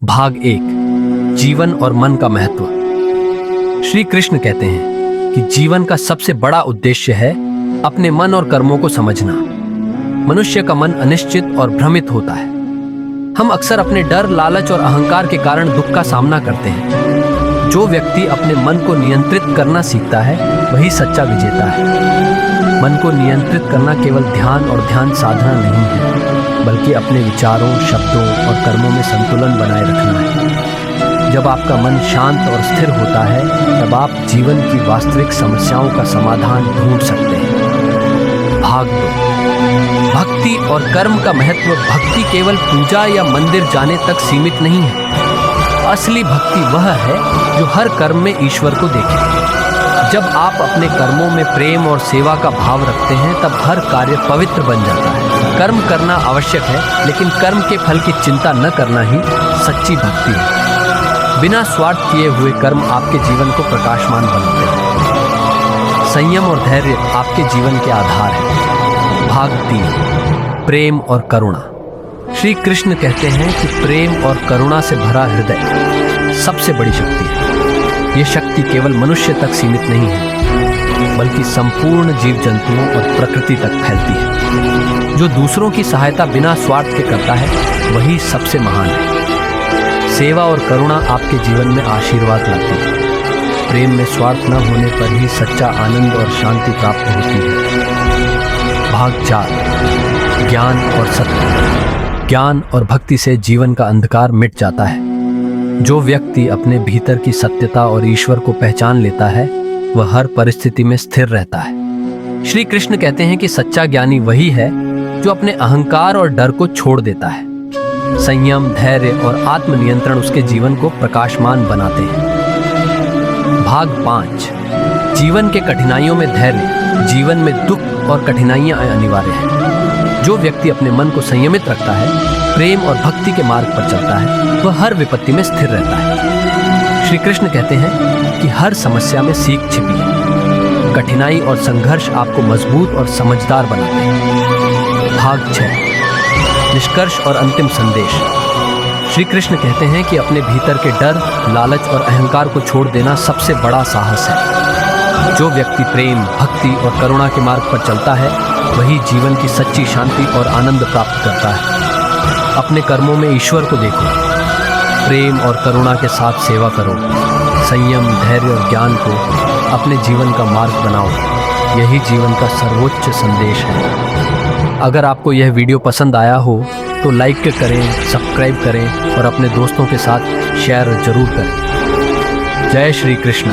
भाग 1 जीवन और मन का महत्व। श्री कृष्ण कहते हैं कि जीवन का सबसे बड़ा उद्देश्य है अपने मन और कर्मों को समझना। मनुष्य का मन अनिश्चित और भ्रमित होता है। हम अक्सर अपने डर, लालच और अहंकार के कारण दुख का सामना करते हैं। जो व्यक्ति अपने मन को नियंत्रित करना सीखता है वही सच्चा विजेता है। मन को नियंत्रित करना केवल ध्यान और ध्यान साधना नहीं है, बल्कि अपने विचारों, शब्दों और कर्मों में संतुलन बनाए रखना है। जब आपका मन शांत और स्थिर होता है, तब आप जीवन की वास्तविक समस्याओं का समाधान ढूंढ सकते हैं। भाग 2 भक्ति और कर्म का महत्व। भक्ति केवल पूजा या मंदिर जाने तक सीमित नहीं है। असली भक्ति वह है जो हर कर्म में ईश्वर को देखे। जब आप अपने कर्मों में प्रेम और सेवा का भाव रखते हैं, तब हर कार्य पवित्र बन जाता है। कर्म करना आवश्यक है, लेकिन कर्म के फल की चिंता न करना ही सच्ची भक्ति है। बिना स्वार्थ किए हुए कर्म आपके जीवन को प्रकाशमान बनाते हैं। संयम और धैर्य आपके जीवन के आधार है। भाग 3 प्रेम और करुणा। श्री कृष्ण कहते हैं कि प्रेम और करुणा से भरा हृदय सबसे बड़ी शक्ति है। ये शक्ति केवल मनुष्य तक सीमित नहीं है, बल्कि संपूर्ण जीव जंतुओं और प्रकृति तक फैलती है। जो दूसरों की सहायता बिना स्वार्थ के करता है, वही सबसे महान है। सेवा और करुणा आपके जीवन में आशीर्वाद लाती है। प्रेम में स्वार्थ न होने पर ही सच्चा आनंद और शांति प्राप्त होती है। भाग 4 ज्ञान और सत्य। ज्ञान और भक्ति से जीवन का अंधकार मिट जाता है। जो व्यक्ति अपने भीतर की सत्यता और ईश्वर को पहचान लेता है, वह हर परिस्थिति में स्थिर रहता है। श्री कृष्ण कहते हैं कि सच्चा ज्ञानी वही है जो अपने अहंकार और डर को छोड़ देता है। संयम, धैर्य और आत्मनियंत्रण उसके जीवन को प्रकाशमान बनाते हैं। भाग 5 जीवन के कठिनाइयों में धैर्य। जीवन में दुख और कठिनाइयां अनिवार्य हैं। जो व्यक्ति अपने मन को संयमित रखता है, प्रेम और भक्ति के मार्ग पर चलता है, वह हर विपत्ति में स्थिर रहता है। श्री कृष्ण कहते हैं कि हर समस्या में सीख छिपी है। कठिनाई और संघर्ष आपको मजबूत और समझदार बनाते हैं। भाग 6 निष्कर्ष और अंतिम संदेश। श्री कृष्ण कहते हैं कि अपने भीतर के डर, लालच और अहंकार को छोड़ देना सबसे बड़ा साहस है। जो व्यक्ति प्रेम, भक्ति और करुणा के मार्ग पर चलता है, वही जीवन की सच्ची शांति और आनंद प्राप्त करता है। अपने कर्मों में ईश्वर को देखो, प्रेम और करुणा के साथ सेवा करो। संयम, धैर्य और ज्ञान को अपने जीवन का मार्ग बनाओ। यही जीवन का सर्वोच्च संदेश है। अगर आपको यह वीडियो पसंद आया हो तो लाइक करें, सब्सक्राइब करें और अपने दोस्तों के साथ शेयर जरूर करें। जय श्री कृष्ण।